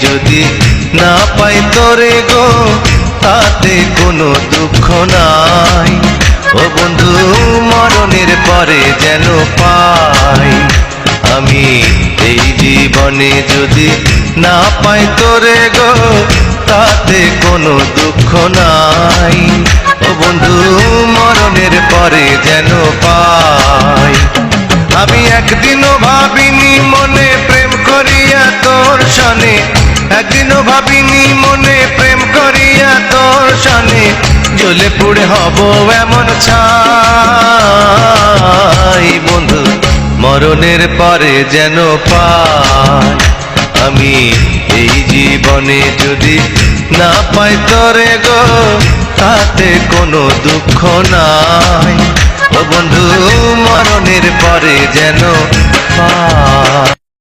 যদি না পাই তোরে গো তাতে কোনো দুঃখ নাই। ও বন্ধু মরণের পরে যেন পাই আমি এই জীবনে যদি না পাই তোরে গো তাতে কোনো দুঃখ নাই। ও বন্ধু মরণের পরে যেন পাই। আমি একদিনও ভাবিনি মনে প্রেম করিয়া তোর সনে, একদিনও ভাবিনি মনে প্রেম করিয়া তোর সনে জ্বলে পুড়ে হব এমন ছাই। বন্ধু মরণের পরে যেন পাই আমি এই জীবনে যদি না পাই তোরে গো তাতে কোনো দুঃখ নাই। ও বন্ধু মরণের পরে যেন পাই।